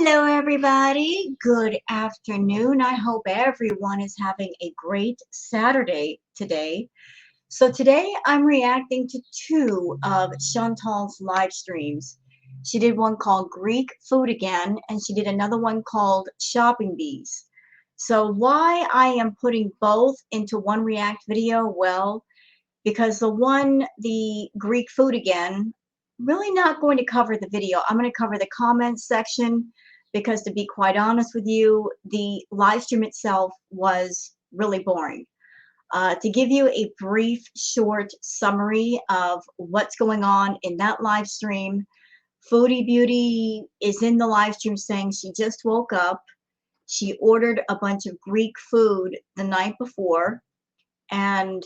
Hello, everybody. Good afternoon. I hope everyone is having a great Saturday today. So, today I'm reacting to two of Chantal's live streams. She did one called Greek Food Again, and she did another one called Shopping Bees. So, why I am putting both into one react video? Well, because the Greek Food Again, really not going to cover the video. I'm going to cover the comments section because, to be quite honest with you, the live stream itself was really boring. To give you a brief, short summary of what's going on in that live stream, Foodie Beauty is in the live stream saying she just woke up. She ordered a bunch of Greek food the night before, and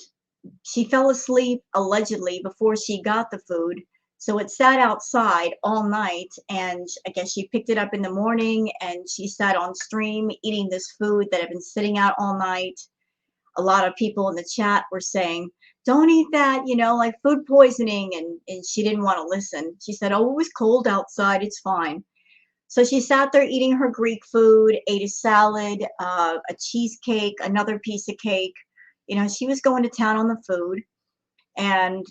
she fell asleep allegedly before she got the food. So it sat outside all night, and I guess she picked it up in the morning and she sat on stream eating this food that had been sitting out all night. A lot of people in the chat were saying, don't eat that, like food poisoning. And she didn't want to listen. She said, oh, it was cold outside. It's fine. So she sat there eating her Greek food, ate a salad, a cheesecake, another piece of cake. She was going to town on the food and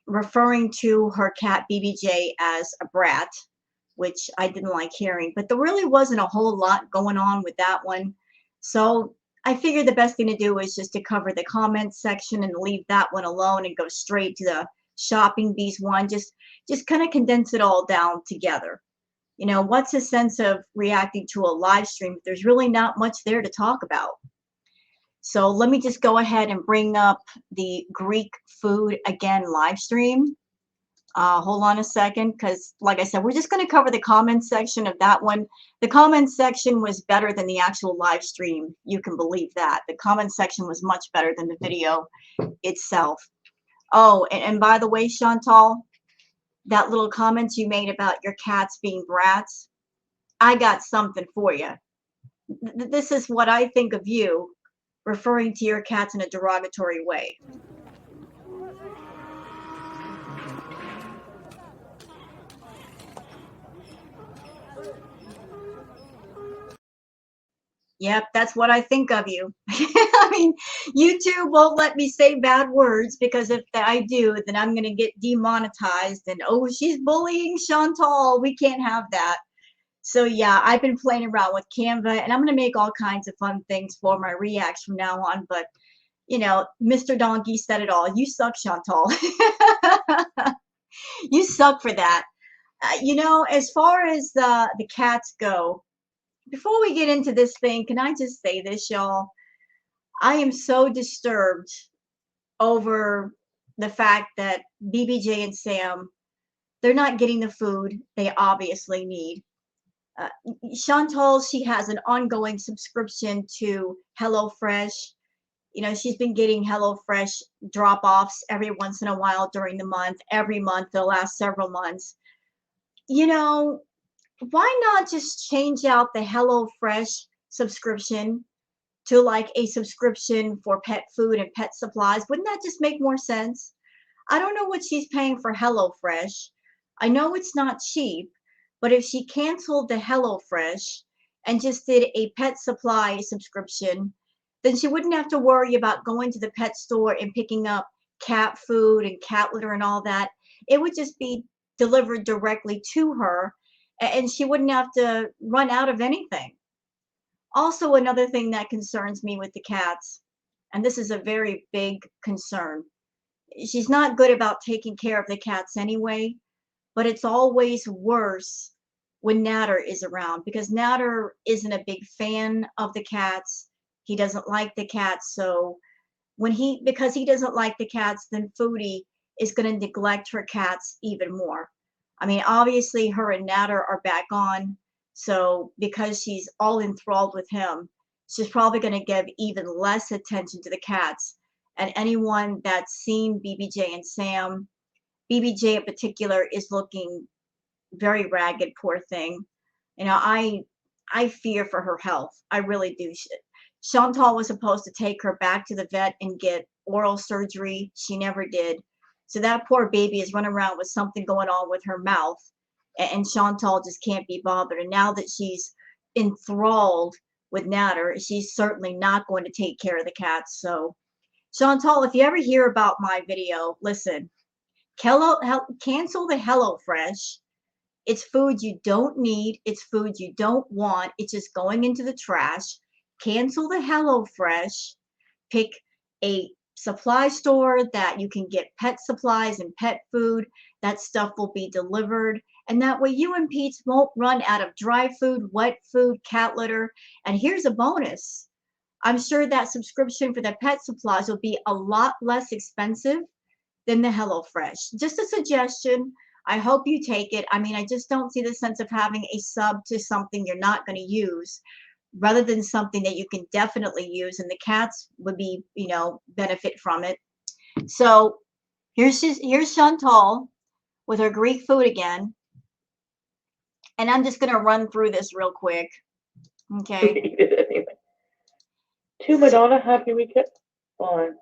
referring to her cat BBJ as a brat, which I didn't like hearing. But there really wasn't a whole lot going on with that one. So I figured the best thing to do is just to cover the comments section and leave that one alone and go straight to the Shopping Bees one. Just kind of condense it all down together. What's the sense of reacting to a live stream if there's really not much there to talk about? So let me just go ahead and bring up the Greek Food Again live stream. Hold on a second, because like I said, we're just going to cover the comments section of that one. The comments section was better than the actual live stream. You can believe that. The comments section was much better than the video itself. Oh, and by the way, Chantal, that little comment you made about your cats being brats, I got something for you. This is what I think of you, referring to your cats in a derogatory way. Yep, that's what I think of you. I mean, YouTube won't let me say bad words because if I do, then I'm going to get demonetized. And, oh, she's bullying Chantal. We can't have that. So, yeah, I've been playing around with Canva, and I'm going to make all kinds of fun things for my reacts from now on. But, Mr. Donkey said it all. You suck, Chantal. You suck for that. As far as the cats go, before we get into this thing, can I just say this, y'all? I am so disturbed over the fact that BBJ and Sam, they're not getting the food they obviously need. Chantal, she has an ongoing subscription to HelloFresh. She's been getting HelloFresh drop-offs every once in a while during the month, every month, the last several months. Why not just change out the HelloFresh subscription to like a subscription for pet food and pet supplies? Wouldn't that just make more sense? I don't know what she's paying for HelloFresh. I know it's not cheap, but if she canceled the HelloFresh and just did a pet supply subscription, then she wouldn't have to worry about going to the pet store and picking up cat food and cat litter and all that. It would just be delivered directly to her, and she wouldn't have to run out of anything. Also, another thing that concerns me with the cats, and this is a very big concern, she's not good about taking care of the cats anyway, but it's always worse when Natter is around because Natter isn't a big fan of the cats. He doesn't like the cats, so because he doesn't like the cats, then Foodie is going to neglect her cats even more. I mean, obviously her and Natter are back on, so because she's all enthralled with him, she's probably going to give even less attention to the cats. And anyone that's seen BBJ and Sam, BBJ in particular is looking very ragged, poor thing. I fear for her health. I really do. Chantal was supposed to take her back to the vet and get oral surgery. She never did. So that poor baby is running around with something going on with her mouth. and Chantal just can't be bothered. And now that she's enthralled with Natter, she's certainly not going to take care of the cats. So, Chantal, if you ever hear about my video, listen, cancel the HelloFresh. It's food you don't need. It's food you don't want. It's just going into the trash. Cancel the HelloFresh. Pick a supply store that you can get pet supplies and pet food. That stuff will be delivered. And that way you and Pete won't run out of dry food, wet food, cat litter. And here's a bonus. I'm sure that subscription for the pet supplies will be a lot less expensive than the HelloFresh. Just a suggestion. I hope you take it. I mean, I just don't see the sense of having a sub to something you're not going to use rather than something that you can definitely use, and the cats would be, benefit from it. So here's Chantal with her Greek food again. And I'm just going to run through this real quick. Okay. To Madonna, happy weekend. On.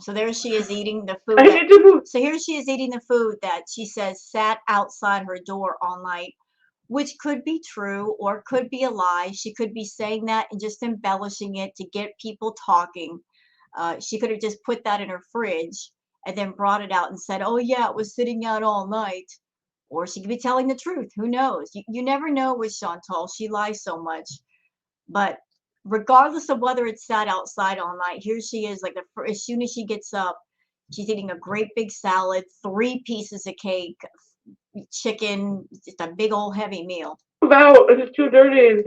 So there she is eating the food. So here she is eating the food that she says sat outside her door all night, which could be true or could be a lie. She could be saying that and just embellishing it to get people talking. She could have just put that in her fridge and then brought it out and said, oh, yeah, it was sitting out all night. Or she could be telling the truth. Who knows? You never know with Chantal. She lies so much. But regardless of whether it's sat outside all night, here she is, like as soon as she gets up, she's eating a great big salad, 3 pieces of cake, chicken, just a big old heavy meal. Wow, it's too dirty.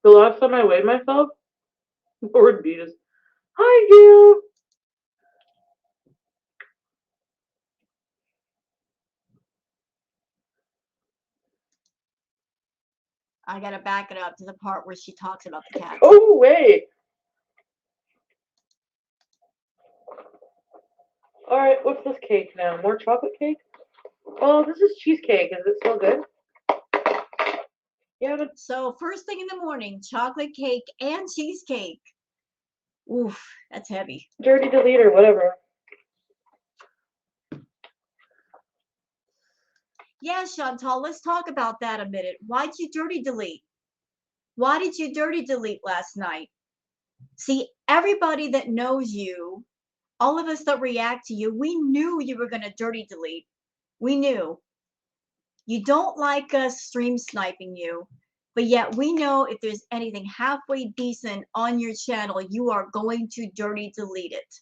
The last time I weighed myself, Lord beat us. Hi, Gail. I gotta back it up to the part where she talks about the cat. Oh, wait. Alright, what's this cake now? More chocolate cake? Oh, this is cheesecake. Is it still good? Yeah, but... So, first thing in the morning, chocolate cake and cheesecake. Oof, that's heavy. Dirty delete or whatever. Yeah, Chantal, let's talk about that a minute. Why'd you dirty delete? Why did you dirty delete last night? See, everybody that knows you, all of us that react to you, we knew you were going to dirty delete. We knew. You don't like us stream sniping you, but yet we know if there's anything halfway decent on your channel, you are going to dirty delete it.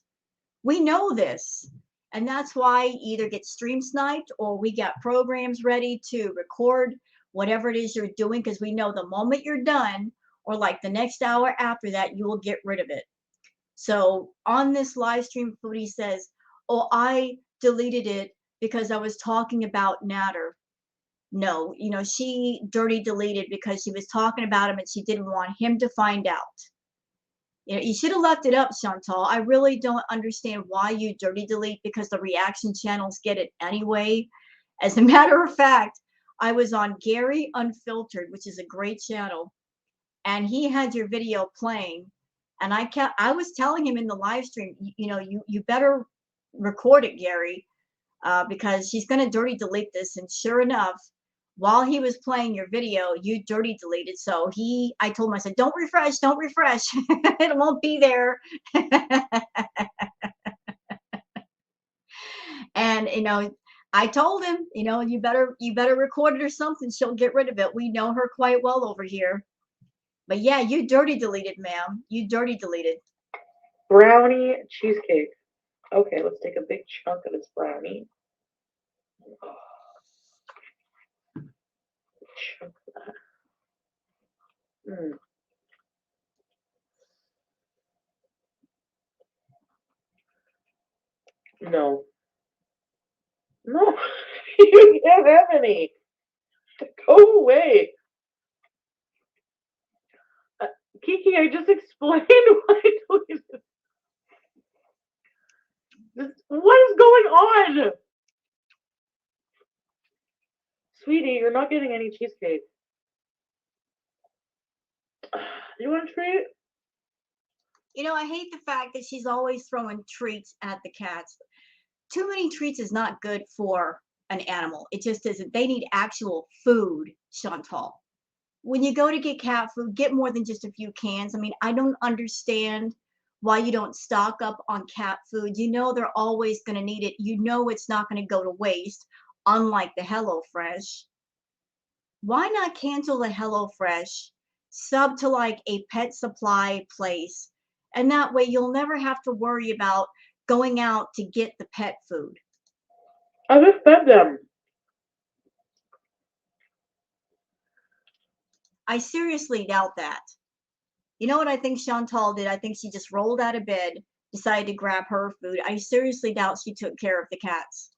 We know this. And that's why you either get stream sniped or we got programs ready to record whatever it is you're doing, because we know the moment you're done or like the next hour after that, you will get rid of it. So on this live stream, Foodie says, oh, I deleted it because I was talking about Natter. No, she dirty deleted because she was talking about him and she didn't want him to find out. You should have left it up, Chantal. I really don't understand why you dirty delete, because the reaction channels get it anyway. As a matter of fact, I was on Gary Unfiltered, which is a great channel, and he had your video playing, and I was telling him in the live stream, you better record it, Gary, because she's going to dirty delete this. And sure enough, while he was playing your video, you dirty deleted. So I told him, I said, don't refresh, it won't be there. And I told him, you better record it or something. She'll get rid of it. We know her quite well over here. But yeah, you dirty deleted, ma'am. You dirty deleted. Brownie cheesecake. Okay, let's take a big chunk of this brownie. Chunk of that. No. No. You can't have any. Go away. Kiki, I just explained why I deleted this. What is going on? Sweetie, you're not getting any cheesecake. You want a treat? I hate the fact that she's always throwing treats at the cats. too many treats is not good for an animal. It just isn't. They need actual food, Chantal. When you go to get cat food, get more than just a few cans. I mean, I don't understand why you don't stock up on cat food. You know they're always going to need it. You know it's not going to go to waste, unlike the HelloFresh. Why not cancel the HelloFresh, sub to like a pet supply place, and that way you'll never have to worry about going out to get the pet food. I just fed them. I seriously doubt that. You know what I think Chantal did? I think she just rolled out of bed, decided to grab her food. I seriously doubt she took care of the cats.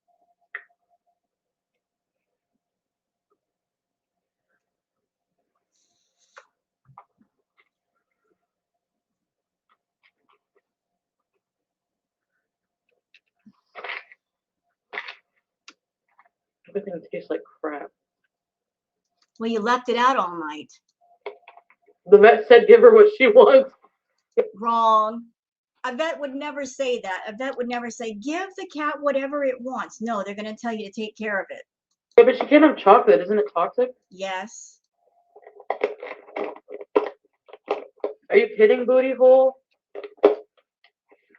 Everything tastes like crap. Well, you left it out all night. The vet said give her what she wants. Wrong. A vet would never say that. A vet would never say, give the cat whatever it wants. No, they're going to tell you to take care of it. Yeah, but she can't have chocolate. Isn't it toxic? Yes. Are you kidding, booty hole?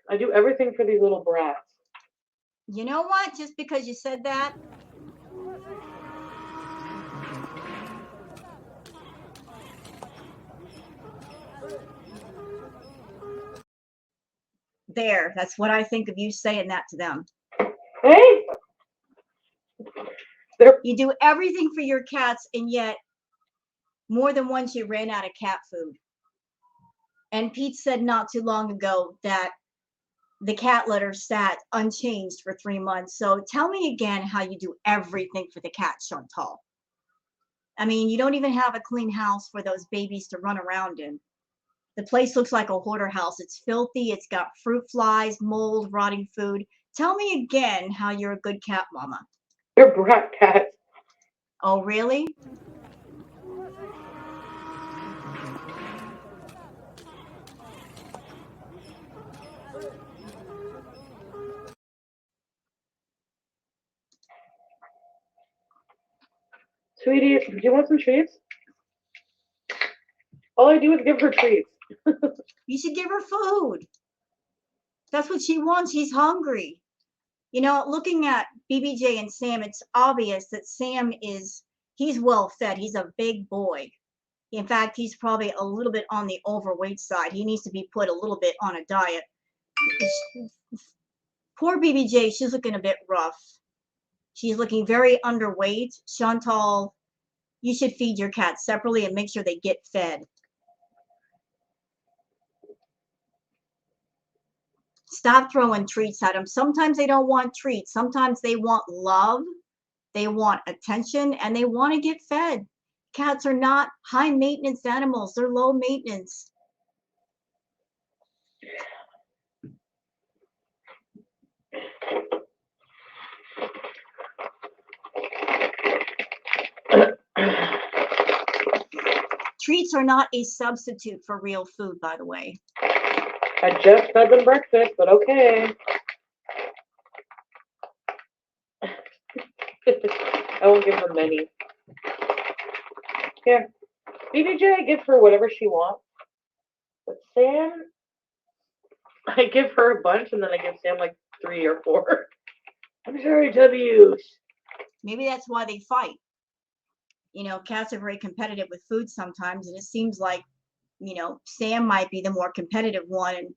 I do everything for these little brats. You know what? Just because you said that, there. That's what I think of you saying that to them. Hey! You do everything for your cats, and yet more than once you ran out of cat food. And Pete said not too long ago that the cat litter sat unchanged for 3 months. So tell me again how you do everything for the cat, Chantal. I mean, you don't even have a clean house for those babies to run around in. The place looks like a hoarder house. It's filthy. It's got fruit flies, mold, rotting food. Tell me again how you're a good cat mama. They're brat cats. Oh, really? Sweetie, do you want some treats? All I do is give her treats. You should give her food. That's what she wants. She's hungry. You know, looking at BBJ and Sam, it's obvious that Sam he's well fed. He's a big boy. In fact, he's probably a little bit on the overweight side. He needs to be put a little bit on a diet. Poor BBJ, she's looking a bit rough. She's looking very underweight. Chantal, you should feed your cats separately and make sure they get fed. Stop throwing treats at them. Sometimes they don't want treats. Sometimes they want love. They want attention, and they want to get fed. Cats are not high maintenance animals. They're low maintenance. Treats are not a substitute for real food, by the way. I just fed them breakfast, but okay. I won't give her many. Here. BBJ, I give her whatever she wants. But Sam, I give her a bunch, and then I give Sam like 3 or 4. I'm sorry, W's. Maybe that's why they fight. You know, cats are very competitive with food sometimes, and it seems like, you know, Sam might be the more competitive one and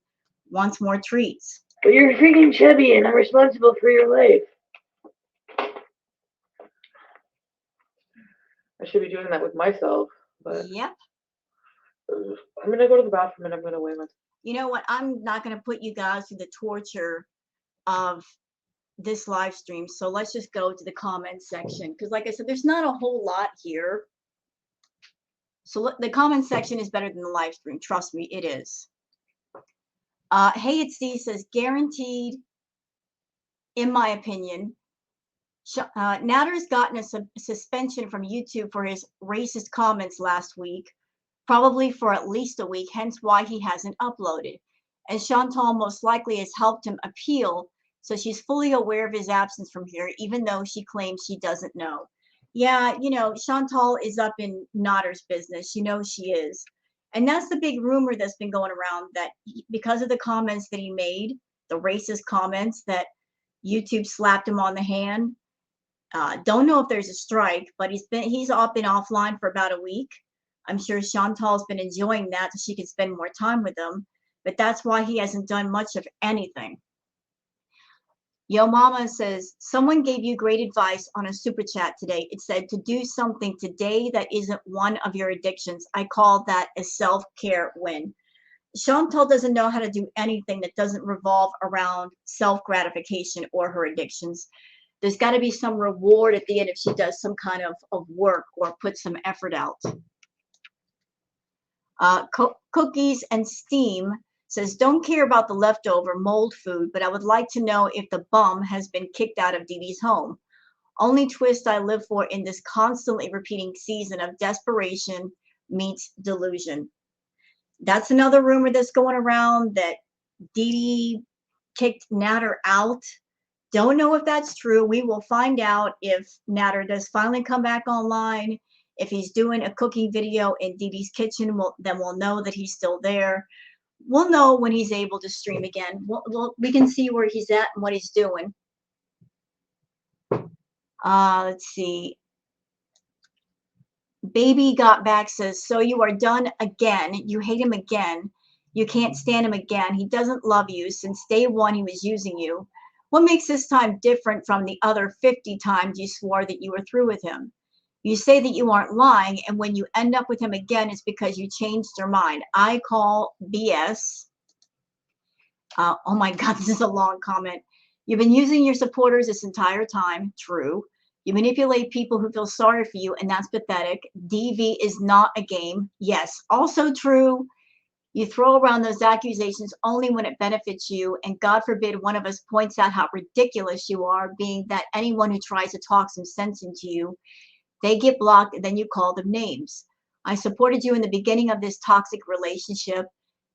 wants more treats. But you're freaking chubby, and I'm responsible for your life. I should be doing that with myself, but yep. I'm gonna go to the bathroom and I'm gonna weigh myself. You know what? I'm not gonna put you guys through the torture of this live stream. So let's just go to the comment section, because like I said, there's not a whole lot here. So the comment section is better than the live stream. Trust me, it is. Hey, it's D says, guaranteed, in my opinion, Natter's gotten a suspension from YouTube for his racist comments last week, probably for at least a week, hence why he hasn't uploaded. And Chantal most likely has helped him appeal So she's fully aware of his absence from here, even though she claims she doesn't know. Yeah, Chantal is up in Notter's business. You know she is. And that's the big rumor that's been going around that because of the comments that he made, the racist comments that YouTube slapped him on the hand. Don't know if there's a strike, but he's all been offline for about a week. I'm sure Chantal's been enjoying that so she can spend more time with him. But that's why he hasn't done much of anything. Yo Mama says, someone gave you great advice on a super chat today. It said to do something today that isn't one of your addictions. I call that a self-care win. Chantal doesn't know how to do anything that doesn't revolve around self-gratification or her addictions. There's got to be some reward at the end if she does some kind of work or puts some effort out. Cookies and Steam says, don't care about the leftover mold food, but I would like to know if the bum has been kicked out of Dee Dee's home. Only twist I live for in this constantly repeating season of desperation meets delusion. That's another rumor that's going around that Dee Dee kicked Natter out. Don't know if that's true. We will find out if Natter does finally come back online. If he's doing a cooking video in Dee Dee's kitchen, then we'll know that he's still there. We'll know when he's able to stream again. We can see where he's at and what he's doing. Let's see. Baby Got Back says, so you are done again. You hate him again. You can't stand him again. He doesn't love you. Since day one, he was using you. What makes this time different from the other 50 times you swore that you were through with him? You say that you aren't lying, and when you end up with him again, it's because you changed your mind. I call BS. Oh my God, this is a long comment. You've been using your supporters this entire time. True. You manipulate people who feel sorry for you, and that's pathetic. DV is not a game. Yes. Also true. You throw around those accusations only when it benefits you, and God forbid one of us points out how ridiculous you are, being that anyone who tries to talk some sense into you, they get blocked, and then you call them names. I supported you in the beginning of this toxic relationship.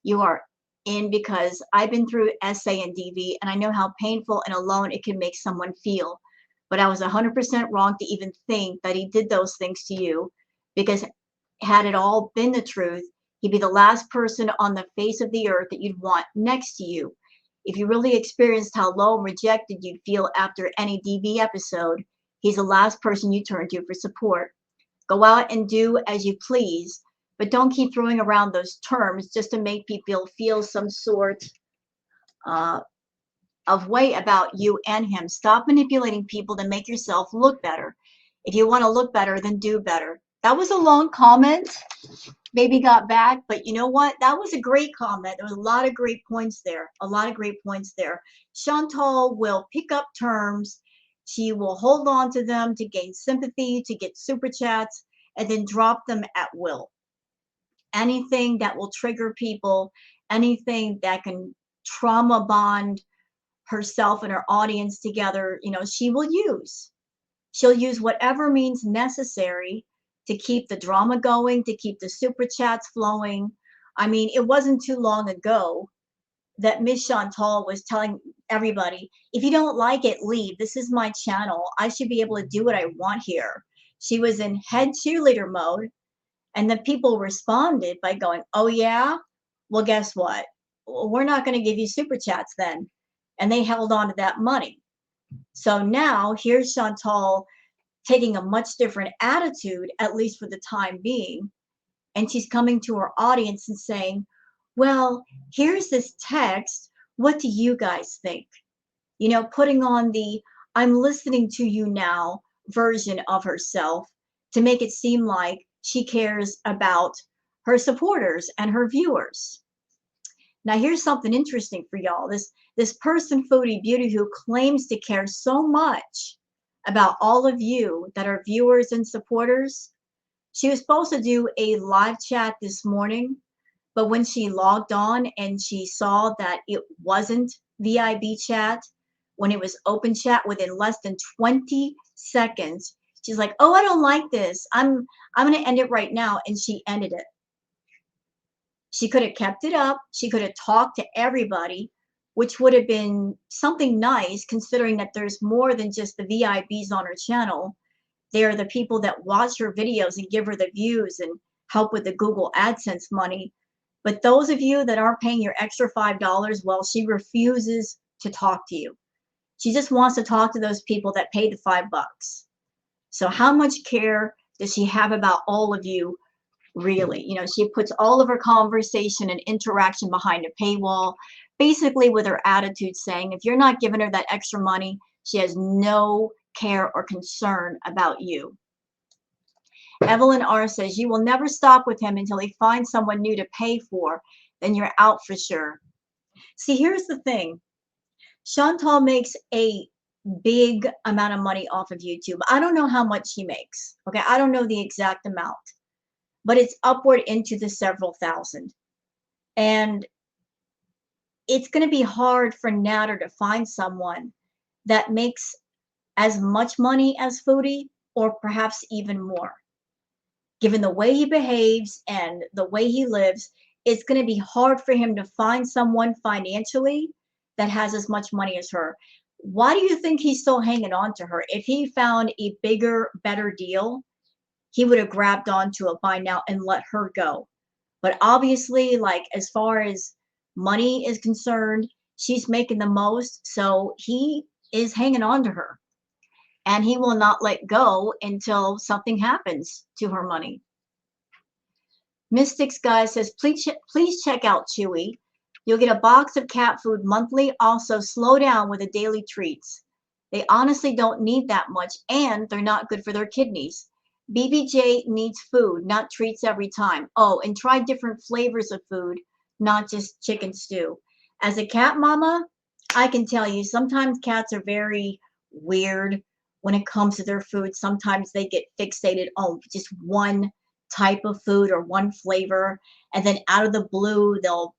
You are in because I've been through SA and DV, and I know how painful and alone it can make someone feel. But I was 100% wrong to even think that he did those things to you, because had it all been the truth, he'd be the last person on the face of the earth that you'd want next to you. If you really experienced how low and rejected you'd feel after any DV episode, he's the last person you turn to for support. Go out and do as you please, but don't keep throwing around those terms just to make people feel some sort of way about you and him. Stop manipulating people to make yourself look better. If you want to look better, then do better. That was a long comment. Baby Got Back, but you know what? That was a great comment. There was a lot of great points there. A lot of great points there. Chantal will pick up terms. She will hold on to them to gain sympathy, to get super chats, and then drop them at will. Anything that will trigger people, anything that can trauma bond herself and her audience together, she will use. She'll use whatever means necessary to keep the drama going, to keep the super chats flowing. I mean, it wasn't too long ago that Miss Chantal was telling everybody, if you don't like it, leave. This is my channel. I should be able to do what I want here. She was in head cheerleader mode, and the people responded by going, oh yeah? Well, guess what? We're not going to give you super chats then. And they held on to that money. So now here's Chantal taking a much different attitude, at least for the time being. And she's coming to her audience and saying, well, here's this text. What do you guys think? Putting on the I'm listening to you now version of herself to make it seem like she cares about her supporters and her viewers. Now, here's something interesting for y'all. This person, Foodie Beauty, who claims to care so much about all of you that are viewers and supporters, she was supposed to do a live chat this morning, but when she logged on and she saw that it wasn't VIB chat, when it was open chat within less than 20 seconds, she's like, oh, I don't like this. I'm going to end it right now. And she ended it. She could have kept it up. She could have talked to everybody, which would have been something nice considering that there's more than just the VIPs on her channel. They're the people that watch her videos and give her the views and help with the Google AdSense money. But those of you that aren't paying your extra $5, well, she refuses to talk to you. She just wants to talk to those people that pay the $5. So how much care does she have about all of you, really? You know, she puts all of her conversation and interaction behind a paywall, basically with her attitude saying if you're not giving her that extra money, she has no care or concern about you. Evelyn R says, you will never stop with him until he finds someone new to pay for. Then you're out for sure. See, here's the thing. Chantal makes a big amount of money off of YouTube. I don't know how much he makes. Okay, I don't know the exact amount, but it's upward into the several thousand. And it's going to be hard for Natter to find someone that makes as much money as Foodie or perhaps even more. Given the way he behaves and the way he lives, it's going to be hard for him to find someone financially that has as much money as her. Why do you think he's still hanging on to her? If he found a bigger, better deal, he would have grabbed onto it by now and let her go. But obviously, like as far as money is concerned, she's making the most, so he is hanging on to her. And he will not let go until something happens to her money. Mystics Guy says, please check out Chewy. You'll get a box of cat food monthly. Also, slow down with the daily treats. They honestly don't need that much, and they're not good for their kidneys. BBJ needs food, not treats every time. Oh, and try different flavors of food, not just chicken stew. As a cat mama, I can tell you, sometimes cats are very weird when it comes to their food. Sometimes they get fixated on just one type of food or one flavor, and then out of the blue, they'll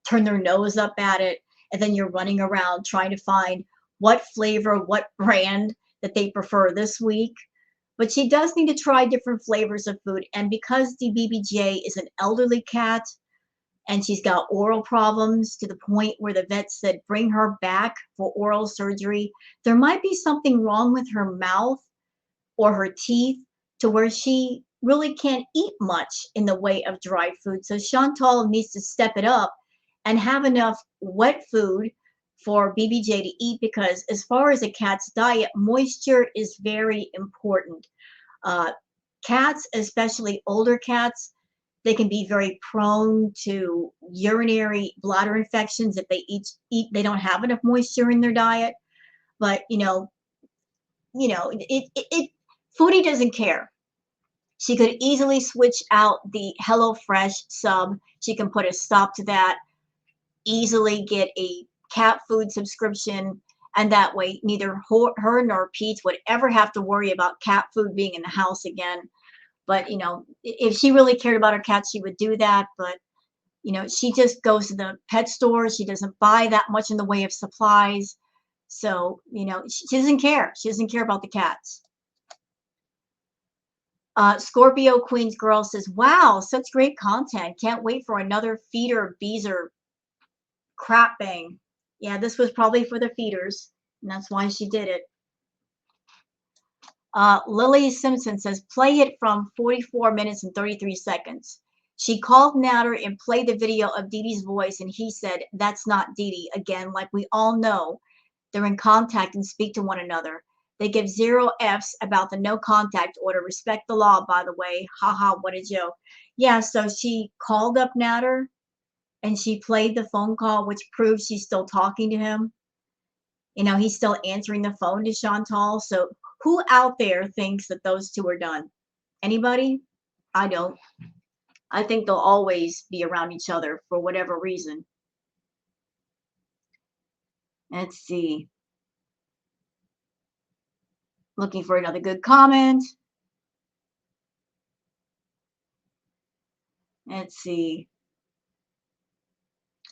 turn their nose up at it, and then you're running around trying to find what flavor, what brand that they prefer this week. But she does need to try different flavors of food. And because the BBJ is an elderly cat and she's got oral problems to the point where the vet said bring her back for oral surgery, there might be something wrong with her mouth or her teeth to where she really can't eat much in the way of dry food. So Chantal needs to step it up and have enough wet food for BBJ to eat, because as far as a cat's diet, moisture is very important. Cats, especially older cats, they can be very prone to urinary bladder infections if they eat they don't have enough moisture in their diet. But Foodie doesn't care. She could easily switch out the HelloFresh sub. She can put a stop to that, easily get a cat food subscription, and that way neither her nor Pete would ever have to worry about cat food being in the house again. But if she really cared about her cats, she would do that. But she just goes to the pet store. She doesn't buy that much in the way of supplies. So she doesn't care. She doesn't care about the cats. Scorpio Queen's Girl says, wow, such great content. Can't wait for another feeder Beezer crap bang. Yeah, this was probably for the feeders, and that's why she did it. Lily Simpson says, play it from 44 minutes and 33 seconds. She called Natter and played the video of Dee Dee's voice, and he said, that's not Dee Dee. Again, like we all know, they're in contact and speak to one another. They give 0 Fs about the no contact order. Respect the law, by the way. Haha, what a joke. Yeah, so she called up Natter and she played the phone call, which proves she's still talking to him. He's still answering the phone to Chantal. So who out there thinks that those two are done? Anybody? I don't. I think they'll always be around each other for whatever reason. Let's see. Looking for another good comment. Let's see.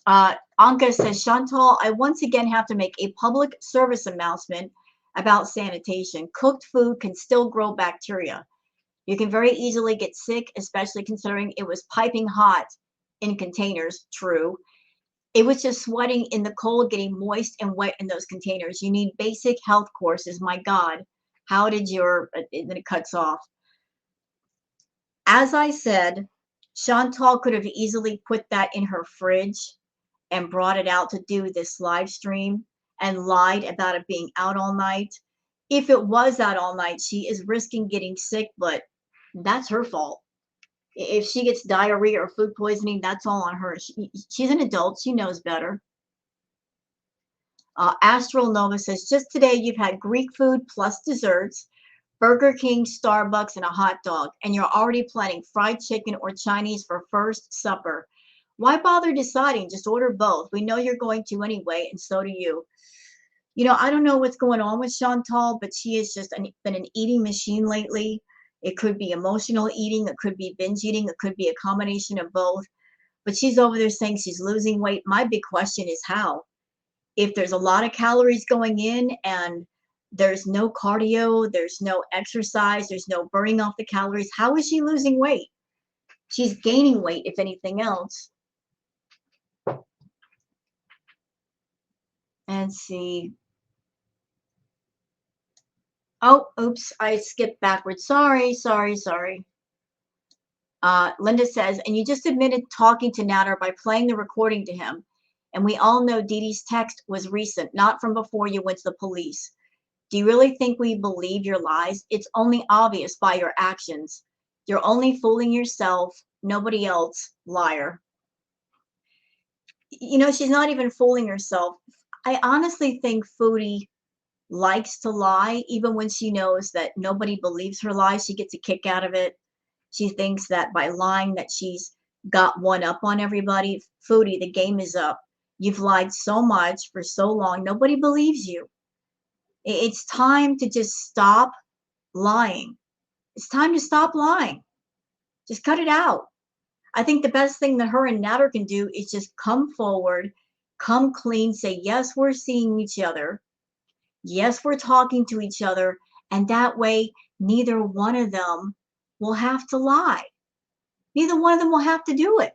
Anka says, Chantal, I once again have to make a public service announcement about sanitation. Cooked food can still grow bacteria. You can very easily get sick, especially considering it was piping hot in containers. True. It was just sweating in the cold, getting moist and wet in those containers. You need basic health courses. My God, how did your, and then it cuts off. As I said, Chantal could have easily put that in her fridge and brought it out to do this live stream and lied about it being out all night. If it was out all night, she is risking getting sick, but that's her fault. If she gets diarrhea or food poisoning, that's all on her. She's an adult. She knows better. Astral Nova says, just today you've had Greek food plus desserts, Burger King, Starbucks, and a hot dog, and you're already planning fried chicken or Chinese for first supper. Why bother deciding? Just order both. We know you're going to anyway, and so do you. You know, I don't know what's going on with Chantal, but she has just been an eating machine lately. It could be emotional eating, it could be binge eating, it could be a combination of both. But she's over there saying she's losing weight. My big question is how? If there's a lot of calories going in and there's no cardio, there's no exercise, there's no burning off the calories, how is she losing weight? She's gaining weight, if anything else. And see. Oh, oops, I skipped backwards. Sorry. Linda says, and you just admitted talking to Natter by playing the recording to him. And we all know Dee Dee's text was recent, not from before you went to the police. Do you really think we believe your lies? It's only obvious by your actions. You're only fooling yourself, nobody else, liar. You know, she's not even fooling herself. I honestly think Foodie likes to lie, even when she knows that nobody believes her lies. She gets a kick out of it. She thinks that by lying that she's got one up on everybody. Foodie, the game is up. You've lied so much for so long. Nobody believes you. It's time to just stop lying. It's time to stop lying. Just cut it out. I think the best thing that her and Natter can do is just come forward, come clean, say, yes, we're seeing each other. Yes, we're talking to each other. And that way, neither one of them will have to lie. Neither one of them will have to do it.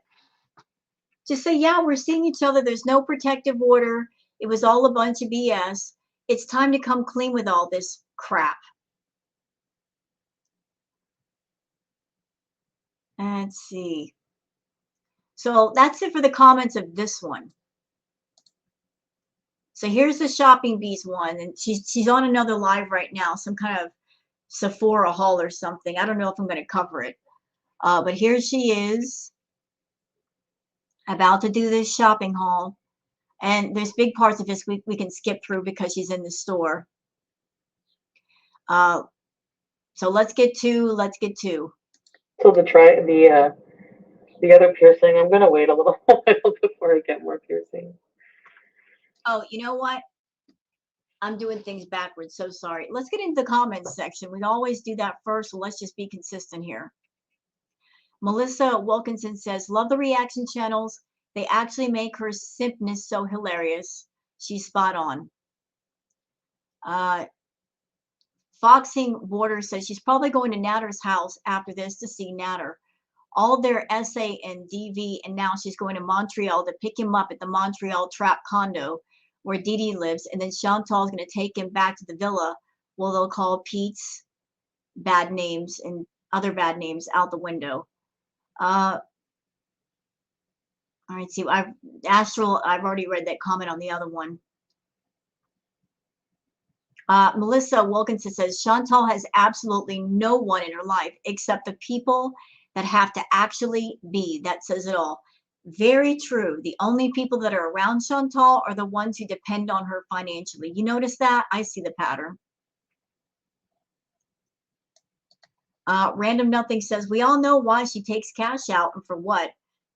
Just say, yeah, we're seeing each other. There's no protective order. It was all a bunch of BS. It's time to come clean with all this crap. Let's see. So that's it for the comments of this one. So here's the Shopping Bees one, and she's on another live right now, some kind of Sephora haul or something. I don't know if I'm going to cover it. But here she is about to do this shopping haul. And there's big parts of this we can skip through because she's in the store. So let's get to. So the other piercing, I'm gonna wait a little while before I get more piercing. Oh, you know what? I'm doing things backwards. So sorry. Let's get into the comments section. We always do that first, so let's just be consistent here. Melissa Wilkinson says, love the reaction channels. They actually make her simpness so hilarious. She's spot on. Foxing Border says she's probably going to Natter's house after this to see Natter. All their SA and DV, and now she's going to Montreal to pick him up at the Montreal Trap condo where Dee Dee lives, and then Chantal's going to take him back to the villa where they'll call Pete's bad names and other bad names out the window. All right, see, I've already read that comment on the other one. Melissa Wilkinson says, Chantal has absolutely no one in her life except the people that have to actually be. That says it all. Very true. The only people that are around Chantal are the ones who depend on her financially. You notice that? I see the pattern. Random Nothing says, we all know why she takes cash out and for what.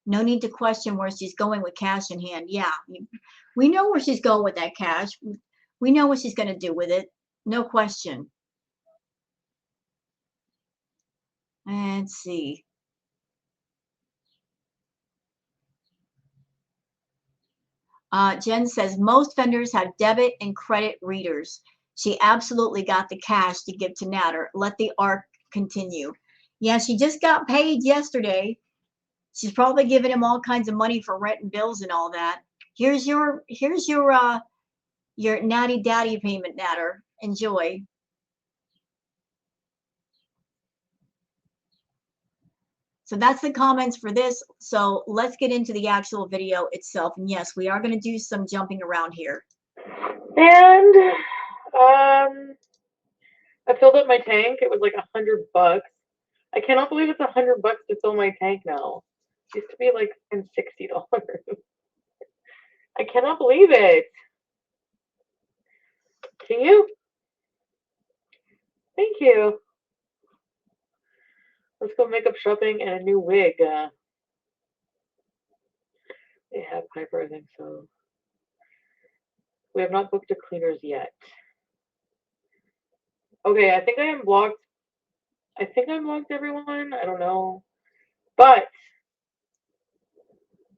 No need to question where she's going with cash in hand. Yeah, we know where she's going with that cash. We know what she's going to do with it. No question. Let's see. Jen says, most vendors have debit and credit readers. She absolutely got the cash to give to Natter. Let the arc continue. Yeah, she just got paid yesterday. She's probably giving him all kinds of money for rent and bills and all that. Here's your natty daddy payment, Natter. Enjoy. So that's the comments for this. So let's get into the actual video itself. And yes, we are going to do some jumping around here. And I filled up my tank. It was like $100. I cannot believe it's $100 to fill my tank now. It used to be like $60. I cannot believe it. Can you? Thank you. Let's go makeup shopping and a new wig. They have Piper, I think so. We have not booked the cleaners yet. Okay, I think I unblocked. I think I unblocked everyone. I don't know. But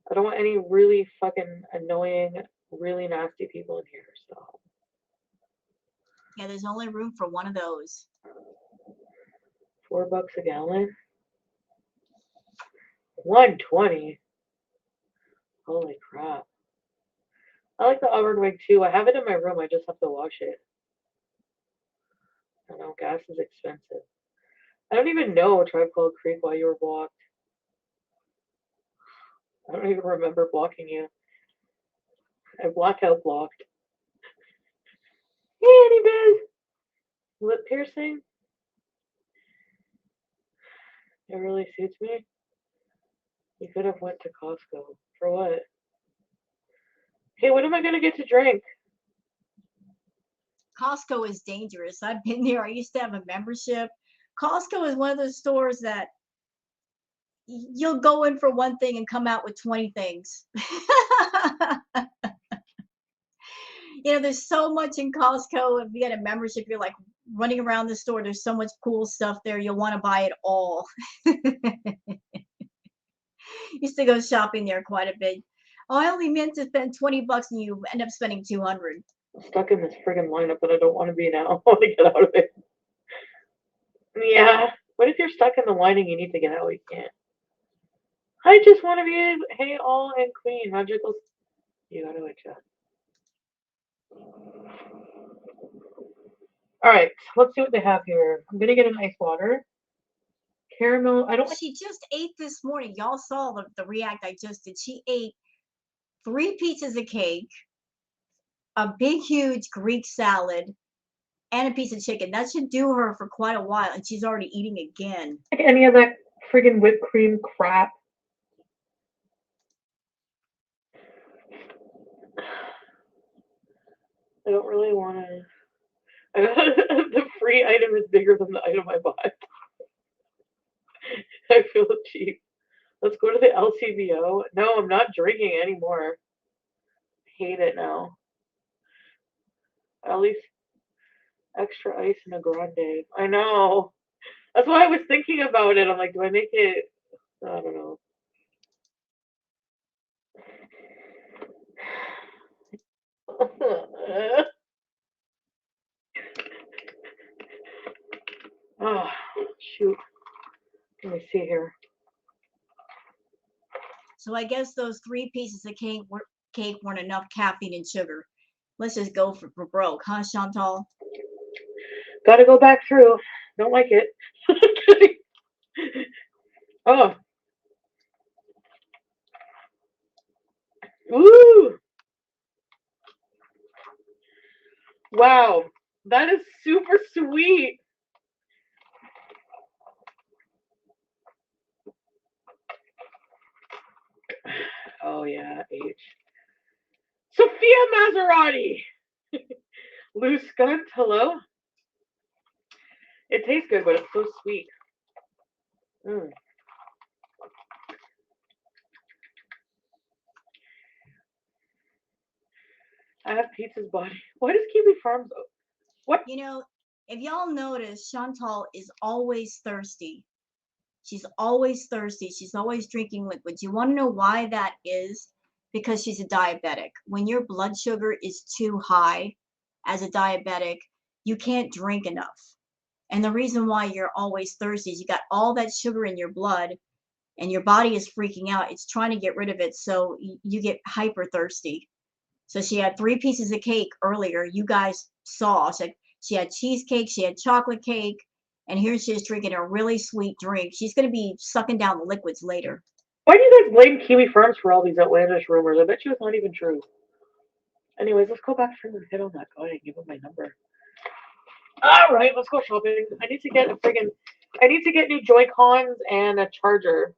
I don't want any really fucking annoying, really nasty people in here, so. Yeah, there's only room for one of those. $4 a gallon. $1.20. Holy crap. I like the Auburn wig too. I have it in my room. I just have to wash it. I know gas is expensive. I don't even know Tribe Called Creek while you were blocked. I don't even remember blocking you. I blackout blocked. Hey, Annie Biz! Lip piercing? It really suits me. You could have went to Costco. For what? Hey, when am I going to get to drink? Costco is dangerous. I've been there. I used to have a membership. Costco is one of those stores that you'll go in for one thing and come out with 20 things. There's so much in Costco. If you get a membership, you're like running around the store. There's so much cool stuff there. You'll want to buy it all. Used to go shopping there quite a bit. Oh, I only meant to spend $20 and you end up spending 200. I'm stuck in this friggin' lineup that I don't want to be now. I want to get out of it. Yeah. What if you're stuck in the line and you need to get out? You can't. I just want to be hey all and queen. Magical. You gotta adjust. Alright, let's see what they have here. I'm gonna get an ice water. Caramel. I don't. She just ate this morning. Y'all saw the react I just did. She ate 3 pieces of cake, a big, huge Greek salad, and a piece of chicken. That should do her for quite a while, and she's already eating again. Like any of that friggin' whipped cream crap. I don't really want to. The free item is bigger than the item I bought. I feel cheap. Let's go to the LCBO. No, I'm not drinking anymore. Hate it now. At least extra ice and a grande. I know. That's why I was thinking about it. I'm like, do I make it? I don't know. Oh, shoot. Let me see here. So I guess those 3 pieces of cake weren't enough caffeine and sugar. Let's just go for broke, huh, Chantal? Gotta go back through. Don't like it. Oh. Woo! Wow. That is super sweet. Oh, yeah, H. Sophia Maserati. Loose Skunt, hello. It tastes good, but it's so sweet. I have pizza's body. Why does Kiwi Farms? What? If y'all notice, Chantal is always thirsty. She's always thirsty. She's always drinking liquids. You want to know why that is? Because she's a diabetic. When your blood sugar is too high as a diabetic, you can't drink enough. And the reason why you're always thirsty is you got all that sugar in your blood, and your body is freaking out. It's trying to get rid of it, so you get hyper thirsty. So she had 3 pieces of cake earlier. You guys saw. She had cheesecake, she had chocolate cake, and here she is drinking a really sweet drink. She's going to be sucking down the liquids later. Why do you guys blame Kiwi Farms for all these outlandish rumors? I bet you it's not even true. Anyways, let's go back through and hit on that guy and give him my number. All right, let's go shopping. I need to get new Joy-Cons and a charger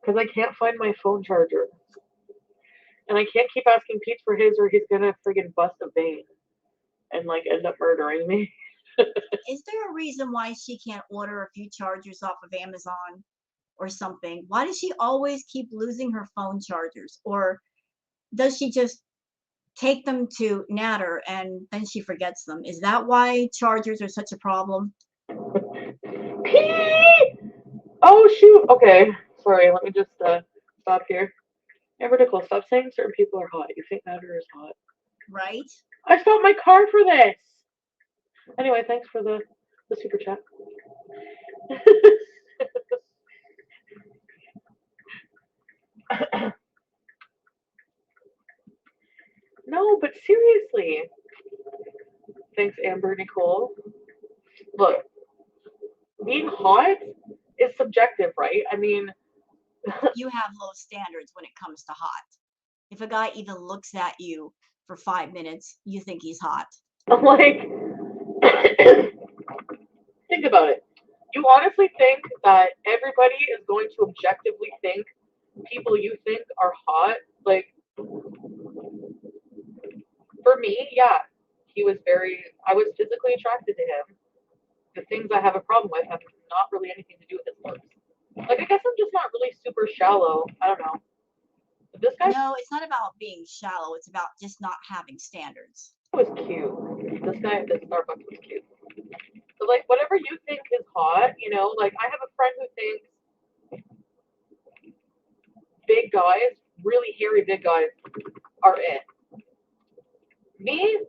because I can't find my phone charger, and I can't keep asking Pete for his, or he's gonna friggin' bust a vein and like end up murdering me. Is there a reason why she can't order a few chargers off of Amazon or something? Why does she always keep losing her phone chargers? Or does she just take them to Natter and then she forgets them? Is that why chargers are such a problem? Pete! Oh shoot. Okay, sorry. Let me just stop here. Amber Nicole, stop saying certain people are hot. You think Natter is hot? Right? I stopped my car for this. Anyway, thanks for the super chat. No, but seriously. Thanks, Amber Nicole. Look, being hot is subjective, right? I mean, You have low standards when it comes to hot. If a guy even looks at you for 5 minutes, you think he's hot. I'm like, think about it. You honestly think that everybody is going to objectively think people you think are hot? Like, for me, yeah, I was physically attracted to him. The things I have a problem with have not really anything to do with his looks. Like, I guess I'm just not really super shallow. I don't know. But this guy No, it's not about being shallow. It's about just not having standards. was cute. This Starbucks was cute. But, like, whatever you think is hot, like, I have a friend who thinks big guys, really hairy big guys, are it. Me,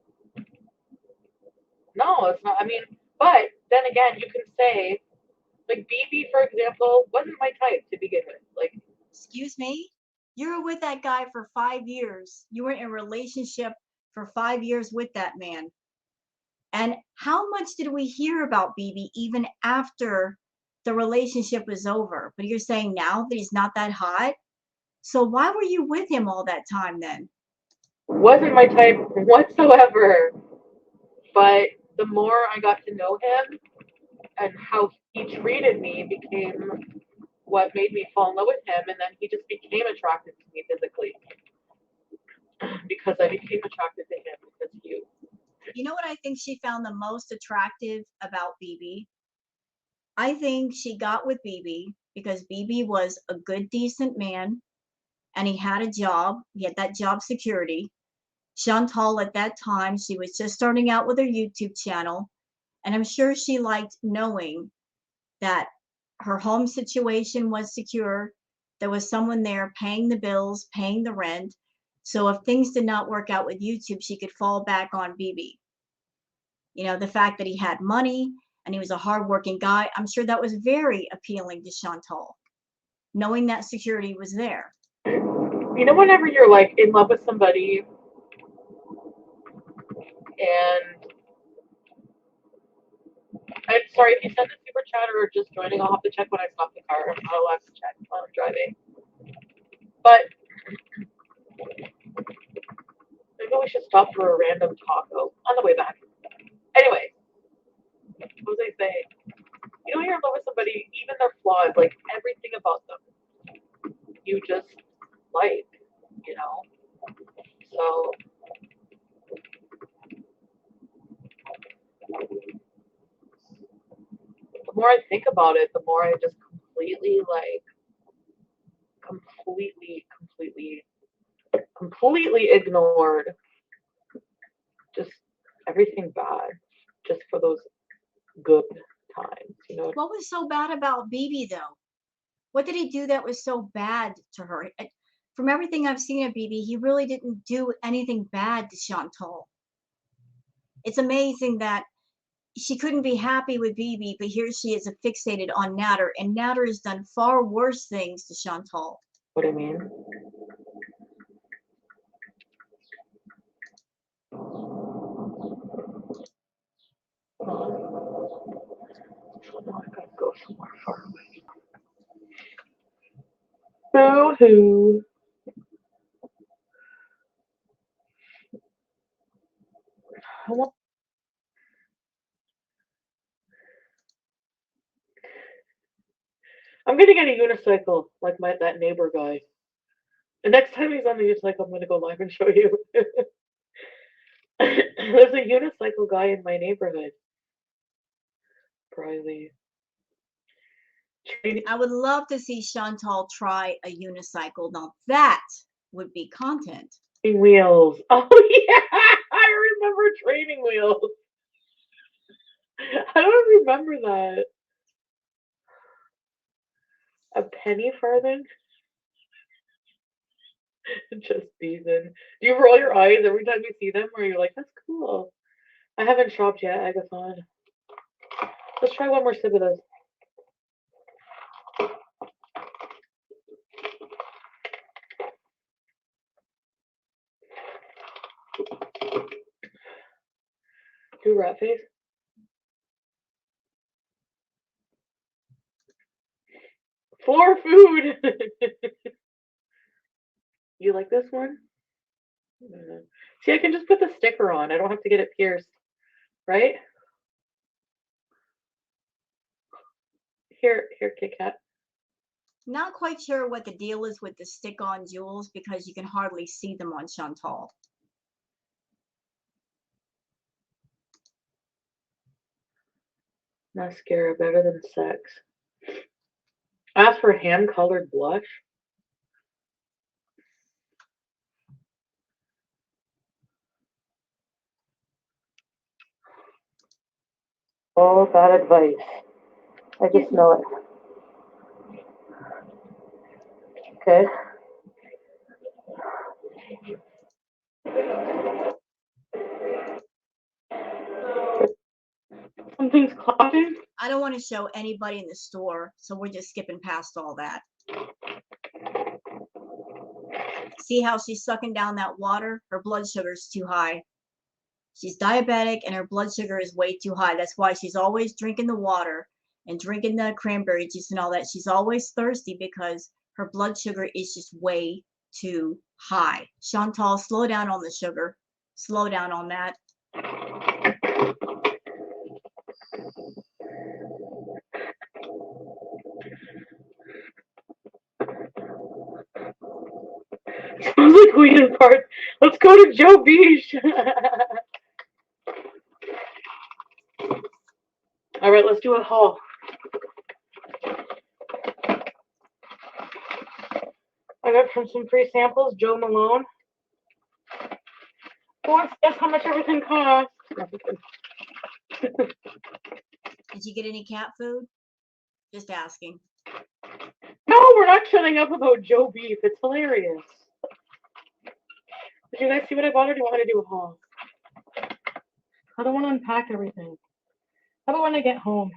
no, it's not. I mean, but then again, you can say, like, BB, for example, wasn't my type to begin with. Like, Excuse me? You were with that guy for 5 years. You were in a relationship for 5 years with that man. And how much did we hear about BB even after the relationship was over? But you're saying now that he's not that hot? So why were you with him all that time then? wasn't my type whatsoever. But the more I got to know him and how he treated me became what made me fall in love with him. And then he just became attracted to me physically because I became attracted to him because of you. You know what I think she found the most attractive about BB? I think she got with BB because BB was a good, decent man and he had a job. He had that job security. Chantal, at that time, she was just starting out with her YouTube channel. And I'm sure she liked knowing that her home situation was secure. There was someone there paying the bills, paying the rent. So if things did not work out with YouTube, she could fall back on BB. The fact that he had money and he was a hardworking guy, I'm sure that was very appealing to Chantal, knowing that security was there. Whenever you're like in love with somebody and I'm sorry if you send a super chat or just joining, I'll have to check when I stop the car. I'm not allowed to check while I'm driving. But maybe we should stop for a random taco on the way back. Anyway, what was I saying? You're in love with somebody, even their flaws, like everything about them, you just like, you know? So, the more I think about it, the more I just completely ignored just everything bad just for those good times. What was so bad about BB though? What did he do that was so bad to her? From everything I've seen of BB, he really didn't do anything bad to Chantal. It's amazing that she couldn't be happy with BB, but here she is fixated on Natter, and Natter has done far worse things to Chantal. What do you mean? I gotta go somewhere far away. Boo-hoo. I'm gonna get a unicycle like that neighbor guy. The next time he's on the unicycle, I'm gonna go live and show you. There's a unicycle guy in my neighborhood. Probably. I would love to see Chantal try a unicycle. Now that would be content. Training wheels. Oh yeah, I remember training wheels. I don't remember that. A penny farthing? Just teasing. Do you roll your eyes every time you see them, or you're like, that's cool? I haven't shopped yet, Agathon. Let's try one more sip of this. Do rat face. For food! You like this one? See, I can just put the sticker on. I don't have to get it pierced. Right? Here, Kit Kat. Not quite sure what the deal is with the stick-on jewels because you can hardly see them on Chantal. Mascara better than sex. Ask for hand-colored blush. All bad advice. I just know it. Okay. Something's coughing. I don't want to show anybody in the store, so we're just skipping past all that. See how she's sucking down that water? Her blood sugar is too high. She's diabetic and her blood sugar is way too high. That's why she's always drinking the water and drinking the cranberry juice and all that. She's always thirsty because her blood sugar is just way too high. Chantal, slow down on the sugar. Slow down on that. Sounds like we in part. Let's go to Joe Beach. All right, let's do a haul. I got from some free samples, Joe Malone. Who wants to guess how much everything costs? Did you get any cat food? Just asking. No, we're not shutting up about Joe Beef. It's hilarious. Did you guys see what I bought, or do you want me to do a haul? I don't want to unpack everything. How about when I get home?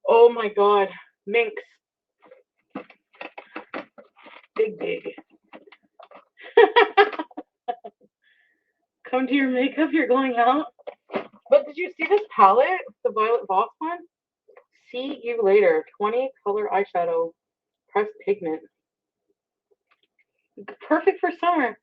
Oh my god. Minx. Big. Come to your makeup, you're going out. But did you see this palette? The Violet Voss one? See you later. 20 color eyeshadow. Pressed pigment. Perfect for summer.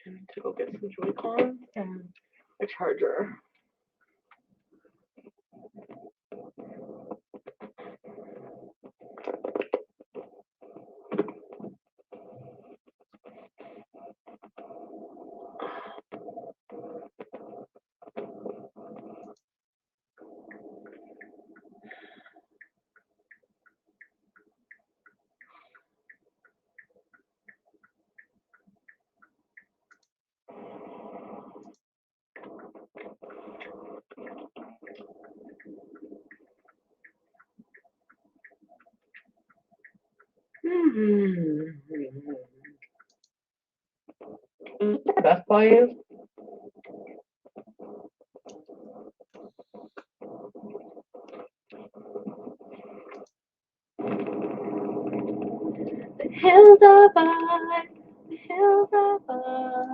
I need to go get some Joy-Cons and a charger. The Best Buy is? The hills are by, the hills are by.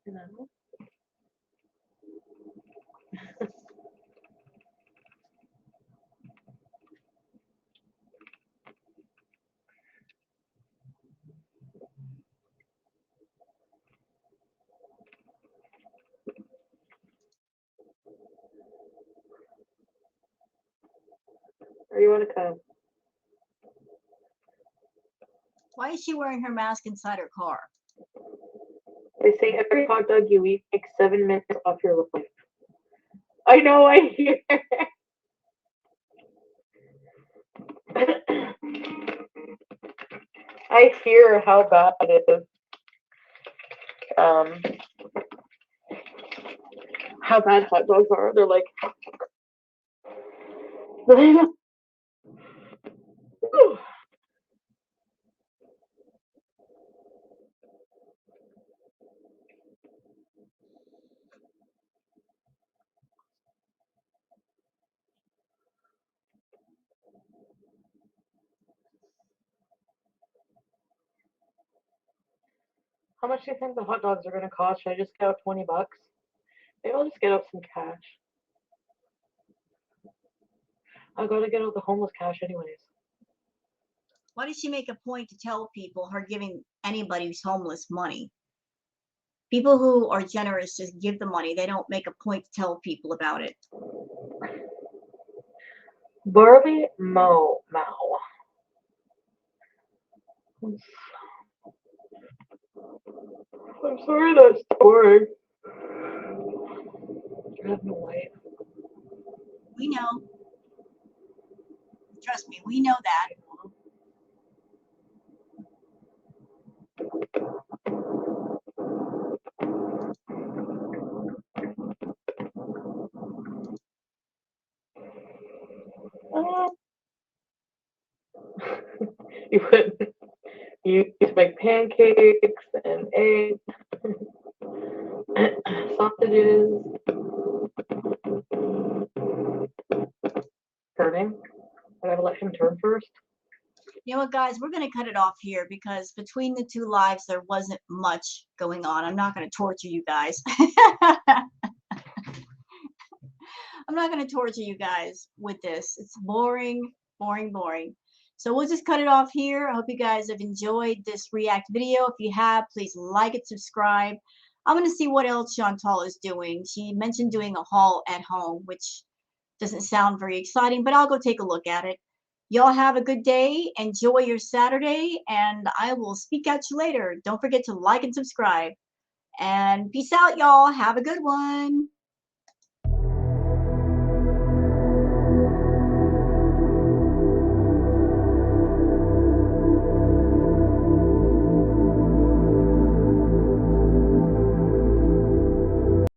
You know? Or you want to come? Why is she wearing her mask inside her car? They say every hot dog you eat takes 7 minutes off your life. I know, I hear. I hear how bad it is. How bad hot dogs are. They're like. How much do you think the hot dogs are going to cost? Should I just get out $20? Maybe I'll just get out some cash. I gotta get out the homeless cash anyways. Why does she make a point to tell people her giving anybody who's homeless money? People who are generous just give the money. They don't make a point to tell people about it. Barley Mao. I'm sorry that's boring. I have no light. We know. Trust me, we know that. You used to make pancakes and eggs, sausages. Turning. I gotta let him turn first. You know what, guys? We're going to cut it off here because between the two lives, there wasn't much going on. I'm not going to torture you guys. I'm not going to torture you guys with this. It's boring, boring, boring. So we'll just cut it off here. I hope you guys have enjoyed this react video. If you have, please like it, subscribe. I'm going to see what else Chantal is doing. She mentioned doing a haul at home, which doesn't sound very exciting, but I'll go take a look at it. Y'all have a good day. Enjoy your Saturday, and I will speak at you later. Don't forget to like and subscribe. And peace out, y'all. Have a good one.